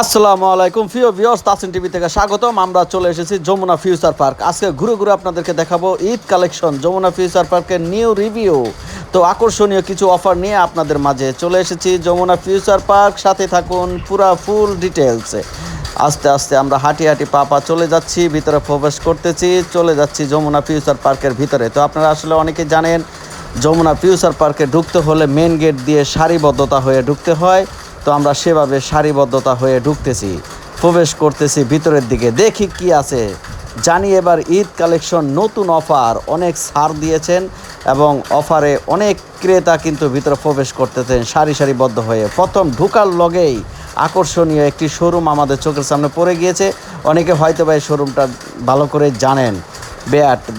আসসালামু আলাইকুম প্রিয় ভিউয়ার্স, তাসিন টিভি থেকে স্বাগতম। আমরা চলে এসেছি যমুনা ফিউচার পার্ক। আজকে ঘুরে ঘুরে আপনাদেরকে দেখাবো ঈদ কালেকশন, যমুনা ফিউচার পার্কের নিউ রিভিউ। তো আকর্ষণীয় কিছু অফার নিয়ে আপনাদের মাঝে চলে এসেছি যমুনা ফিউচার পার্ক। সাথে থাকুন পুরা ফুল ডিটেলসে। আস্তে আস্তে আমরা হাঁটি হাঁটি পা চলে যাচ্ছি, ভিতরে প্রবেশ করতেছি, চলে যাচ্ছি যমুনা ফিউচার পার্কের ভিতরে। তো আপনারা আসলে অনেকে জানেন যমুনা ফিউচার পার্কে ঢুকতে হলে মেন গেট দিয়ে সারিবদ্ধতা হয়ে ঢুকতে হয়। তো আমরা সেভাবে সারিবদ্ধতা হয়ে ঢুকতেছি, প্রবেশ করতেছি ভিতরের দিকে। দেখি কি আছে জানি। এবার ঈদ কালেকশন, নতুন অফার, অনেক ছাড় দিয়েছেন এবং অফারে অনেক ক্রেতা কিন্তু ভিতরে প্রবেশ করতেছেন সারিবদ্ধ হয়ে। প্রথম ঢুকার লগেই আকর্ষণীয় একটি শোরুম আমাদের চোখের সামনে পড়ে গিয়েছে। অনেকে হয়তো বা এই শোরুমটা ভালো করে জানেন।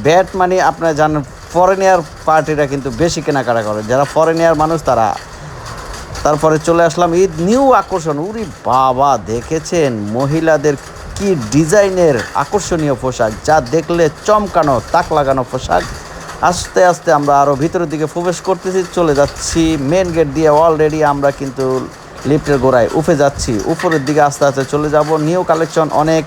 ব্যাট মানে আপনারা জানেন, ফরেনিয়ার পার্টিরা কিন্তু বেশি কেনাকাটা করে, যারা ফরেনিয়ার মানুষ তারা। তারপরে চলে আসলাম ঈদ নিউ আকর্ষণ। উরি বাবা, দেখেছেন মহিলাদের কি ডিজাইনের আকর্ষণীয় পোশাক, যা দেখলে চমকানো তাক লাগানো পোশাক। আস্তে আস্তে আমরা আরও ভিতরের দিকে প্রবেশ করতেছি, চলে যাচ্ছি মেন গেট দিয়ে। অলরেডি আমরা কিন্তু লিফটের গোড়ায় উঠে যাচ্ছি, উপরের দিকে আস্তে আস্তে চলে যাব। নিউ কালেকশন, অনেক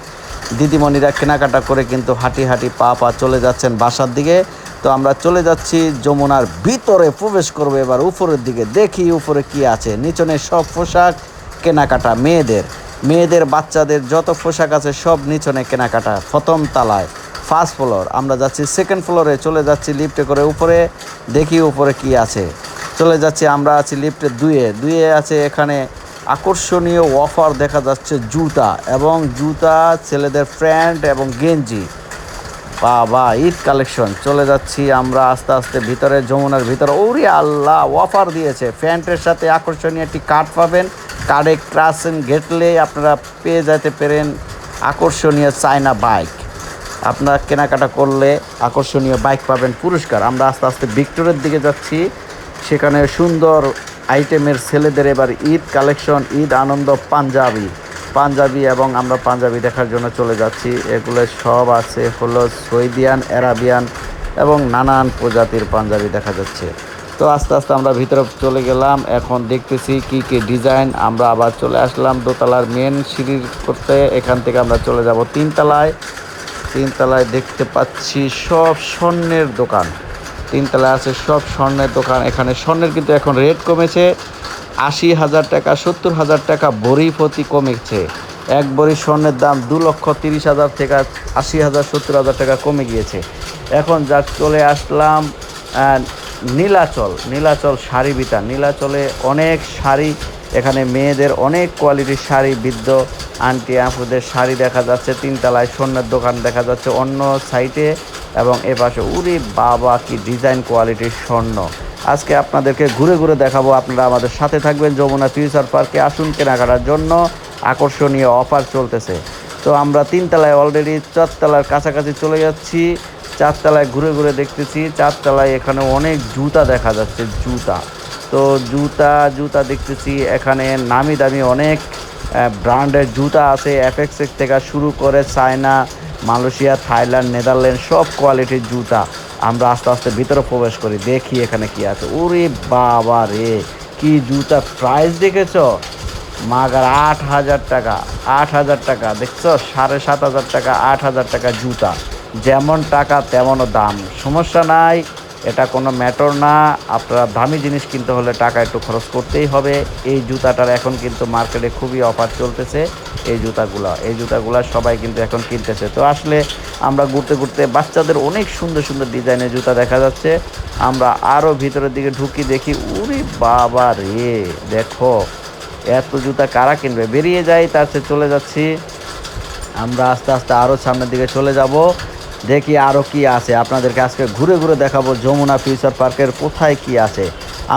দিদিমণিরা কেনাকাটা করে কিন্তু হাঁটি হাঁটি পা চলে যাচ্ছেন বাসার দিকে। তো আমরা চলে যাচ্ছি যমুনার ভিতরে, প্রবেশ করবো এবার উপরের দিকে। দেখি উপরে কি আছে। নিচনে সব পোশাক কেনাকাটা, মেয়েদের বাচ্চাদের যত পোশাক আছে সব নিচনে কেনাকাটা। প্রথম তলায় ফার্স্ট ফ্লোর, আমরা যাচ্ছি সেকেন্ড ফ্লোরে, চলে যাচ্ছি লিফটে করে উপরে। দেখি উপরে কি আছে। চলে যাচ্ছি, আমরা আছি লিফটে দুয়ে আছে। এখানে আকর্ষণীয় অফার দেখা যাচ্ছে জুতা, ছেলেদের প্যান্ট এবং গেঞ্জি। বাবা, ঈদ কালেকশন। চলে যাচ্ছি আমরা আস্তে আস্তে ভিতরে, যমুনার ভিতরে। ওরে আল্লাহ, অফার দিয়েছে। প্যান্টের সাথে আকর্ষণীয় একটি কার্ড পাবেন। কার্ডে ক্রাসেন ঘেটলে আপনারা পেয়ে যেতে পারেন আকর্ষণীয় চায়না বাইক। আপনারা কেনাকাটা করলে আকর্ষণীয় বাইক পাবেন পুরস্কার। আমরা আস্তে আস্তে ভিক্টোরের দিকে যাচ্ছি, সেখানে সুন্দর আইটেমের ছেলেদের এবার ঈদ কালেকশন, ঈদ আনন্দ পাঞ্জাবি এবং আমরা পাঞ্জাবি দেখার জন্য চলে যাচ্ছি। এগুলো সব আছে হলো সৌদিয়ান, আরাবিয়ান এবং নানান প্রজাতির পাঞ্জাবি দেখা যাচ্ছে। তো আস্তে আস্তে আমরা ভিতরে চলে গেলাম, এখন দেখতেছি কি ডিজাইন। আমরা আবার চলে আসলাম দোতলার মেন সিঁড়ির করতে। এখান থেকে আমরা চলে যাব তিনতলায় দেখতে পাচ্ছি সব স্বর্ণের দোকান। তিনতলায় আছে সব স্বর্ণের দোকান। এখানে স্বর্ণের কিন্তু এখন রেট কমেছে। 80,000 টাকা, 70,000 টাকা ভরি প্রতি কমেছে। এক ভরি স্বর্ণের দাম 2,30,000 থেকে 80,000 70,000 টাকা কমে গিয়েছে। এখন যা চলে আসলাম নীলাচল শাড়ি বিতান। নীলাচলে অনেক শাড়ি, এখানে মেয়েদের অনেক কোয়ালিটির শাড়ি, বৃদ্ধ আন্টি আপুদের শাড়ি দেখা যাচ্ছে। তিনতলায় স্বর্ণের দোকান দেখা যাচ্ছে অন্য সাইডে এবং এপাশে। উরি বাবা, কি ডিজাইন কোয়ালিটির স্বর্ণ। আজকে আপনাদেরকে ঘুরে ঘুরে দেখাবো, আপনারা আমাদের সাথে থাকবেন। যমুনা ফিউচার পার্কে আসুন কেনাকাটার জন্য, আকর্ষণীয় অফার চলতেছে। তো আমরা তিনতলায় অলরেডি, চারতলার কাছাকাছি চলে যাচ্ছি। চারতলায় ঘুরে ঘুরে দেখতেছি। চারতলায় এখানে অনেক জুতা দেখা যাচ্ছে, তো জুতা দেখতেছি। এখানে নামি দামি অনেক ব্র্যান্ডের জুতা আছে, এফএক্স থেকে শুরু করে চায়না, মালয়েশিয়া, থাইল্যান্ড, নেদারল্যান্ড সব কোয়ালিটির জুতা। আমরা আস্তে আস্তে ভিতরে প্রবেশ করি, দেখি এখানে কি আছে। ওরে বাবা রে, কি জুতা! প্রাইস দেখেছ? মাগার 8,000 টাকা, 8,000 টাকা দেখছো? 7,500 টাকা, 8,000 টাকা জুতা। যেমন টাকা তেমনও দাম, সমস্যা নাই, এটা কোনো ম্যাটার না। আপনারা দামি জিনিস কিনতে হলে টাকা একটু খরচ করতেই হবে। এই জুতাটার এখন কিন্তু মার্কেটে খুবই অফার চলতেছে। এই জুতাগুলা সবাই কিন্তু এখন কিনতেছে। তো আসলে আমরা ঘুরতে বাচ্চাদের অনেক সুন্দর সুন্দর ডিজাইনের জুতা দেখা যাচ্ছে। আমরা আরও ভিতরের দিকে ঢুকি, দেখি উরি বাবা রে, দেখো এত জুতা কারা কিনবে। বেরিয়ে যাই, তার চেয়ে চলে যাচ্ছি আমরা আস্তে আস্তে আরও সামনের দিকে চলে যাব। দেখি আরও কি আছে, আপনাদেরকে আজকে ঘুরে ঘুরে দেখাবো যমুনা ফিউচার পার্কের কোথায় কি আছে।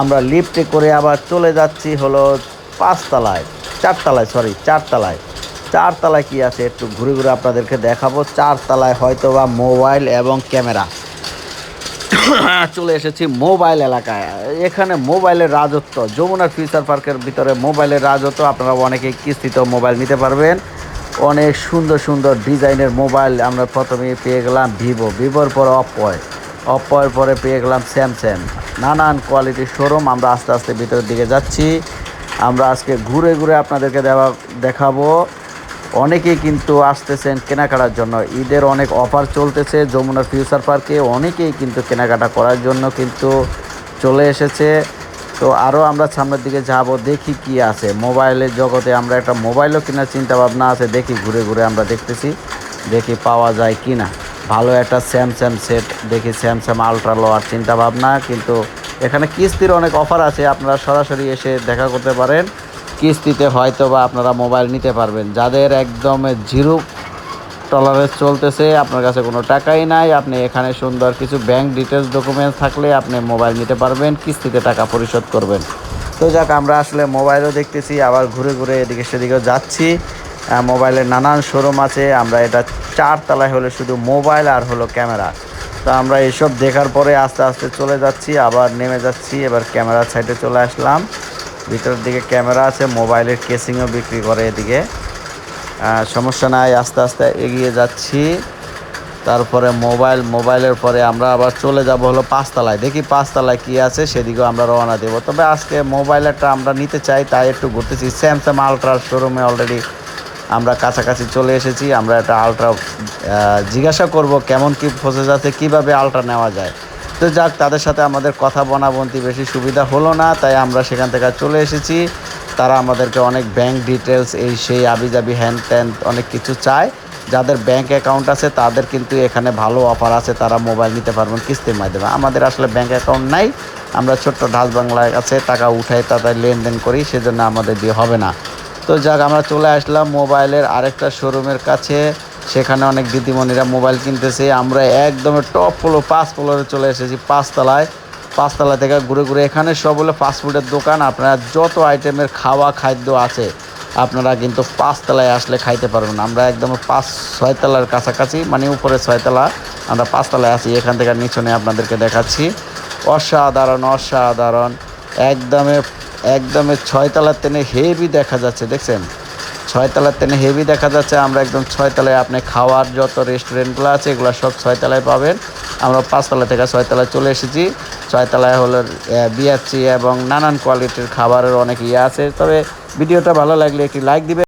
আমরা লিফটে করে আবার চলে যাচ্ছি হলো চারতলায় কি আছে একটু ঘুরে ঘুরে আপনাদেরকে দেখাবো। চারতলায় হয়তো বা মোবাইল এবং ক্যামেরা। চলে এসেছি মোবাইল এলাকায়। এখানে মোবাইলের রাজত্ব, যমুনার ফিউচার পার্কের ভিতরে মোবাইলের রাজত্ব। আপনারা অনেকে কিস্তিতেও মোবাইল নিতে পারবেন। অনেক সুন্দর সুন্দর ডিজাইনের মোবাইল আমরা প্রথমে পেয়ে গেলাম ভিভোর পরে অপ্পোর পরে পেয়ে গেলাম স্যামসাং। নানান কোয়ালিটির শোরুম। আমরা আস্তে আস্তে ভিতরের দিকে যাচ্ছি। আমরা আজকে ঘুরে ঘুরে আপনাদেরকে দেখাবো। অনেকেই কিন্তু আসতেছেন কেনাকাটার জন্য, ঈদের অনেক অফার চলতেছে যমুনা ফিউচার পার্কে, অনেকেই কিন্তু কেনাকাটা করার জন্য কিন্তু চলে এসেছে। তো আরও আমরা সামনের দিকে যাব, দেখি কি আছে মোবাইলের জগতে। আমরা একটা মোবাইলও কেনার চিন্তা ভাবনা আছে, দেখি ঘুরে ঘুরে আমরা দেখতেছি, দেখি পাওয়া যায় কি না। ভালো একটা স্যামসাং সেট দেখি, স্যামসাং আলট্রা লোয়ার চিন্তা ভাবনা। কিন্তু এখানে কিস্তির অনেক অফার আছে, আপনারা সরাসরি এসে দেখা করতে পারেন। কিস্তিতে হয়তো বা আপনারা মোবাইল নিতে পারবেন। যাদের একদম জিরো টলারেন্স চলতেছে, আপনার কাছে কোনো টাকাই নাই, আপনি এখানে সুন্দর কিছু ব্যাংক ডিটেলস ডকুমেন্টস থাকলে আপনি মোবাইল নিতে পারবেন, কিস্তিতে টাকা পরিশোধ করবেন। তো যাক, আমরা আসলে মোবাইলও দেখতেছি, আবার ঘুরে ঘুরে এদিকে সেদিকেও যাচ্ছি। মোবাইলের নানান শোরুম আছে। আমরা এটা 4 তলায় হলে শুধু মোবাইল আর হলো ক্যামেরা। তো আমরা এসব দেখার পরে আস্তে আস্তে চলে যাচ্ছি, আবার নেমে যাচ্ছি। এবার ক্যামেরার সাইডে চলে আসলাম। ভিতরের দিকে ক্যামেরা আছে, মোবাইলের কেসিংও বিক্রি করে এদিকে। সমস্যা নাই, আস্তে আস্তে এগিয়ে যাচ্ছি। তারপরে মোবাইলের পরে আমরা আবার চলে যাব হলো 5 তলায়, দেখি 5 তলায় কী আছে, সেদিকেও আমরা রওনা দেবো। তবে আজকে মোবাইলটা আমরা নিতে চাই, তাই একটু ঘুরতেছি। স্যামসাং আলট্রার শোরুমে অলরেডি আমরা কাছাকাছি চলে এসেছি। আমরা একটা আলট্রা জিজ্ঞাসা করব কেমন কী প্রসেস আছে, কীভাবে আলট্রা নেওয়া যায়। তো যাক, তাদের সাথে আমাদের কথা বনাবন্তি বেশি সুবিধা হলো না, তাই আমরা সেখান থেকে চলে এসেছি। তারা আমাদেরকে অনেক ব্যাংক ডিটেলস এই সেই আবিজাবি হ্যান ত্যান অনেক কিছু চায়। যাদের ব্যাংক অ্যাকাউন্ট আছে তাদের কিন্তু এখানে ভালো অফার আছে, তারা মোবাইল নিতে পারবেন কিস্তির মাধ্যমে। আমাদের আসলে ব্যাংক অ্যাকাউন্ট নাই, আমরা ছোট্ট ঢাস বাংলার কাছে টাকা উঠাই, তাদের লেনদেন করি, সেজন্য আমাদের দিয়ে হবে না। তো যাক, আমরা চলে আসলাম মোবাইলের আরেকটা শোরুমের কাছে। সেখানে অনেক দিদিমণিরা মোবাইল কিনতেছে। আমরা একদম টপ ফ্লোর 5 ফ্লোরে চলে এসেছি, 5 তলায়। 5 তলা থেকে ঘুরে ঘুরে এখানে সব হলো ফাস্টফুডের দোকান। আপনারা যত আইটেমের খাদ্য আছে আপনারা কিন্তু 5 তলায় আসলে খাইতে পারবেন। আমরা একদম 5-6 তলার কাছাকাছি, মানে উপরে 6 তলা, আমরা 5 তলায় আছি। এখান থেকে নিচনে আপনাদেরকে দেখাচ্ছি। অসাধারণ অসাধারণ, একদমে 6 তলার তেনে হেভি দেখা যাচ্ছে, দেখছেন? 6 তলার তেনে হেভি দেখা যাচ্ছে। আমরা একদম 6 তলায়, আপনি খাওয়ার যত রেস্টুরেন্টগুলো আছে এগুলো সব 6 তলায় পাবেন। আমরা 5 তলা থেকে 6 তলায় চলে এসেছি। 6 তলায় হলো বিয়ারচি এবং নানান কোয়ালিটির খাবারের অনেক আছে। তবে ভিডিওটা ভালো লাগলে একটি লাইক দিবেন।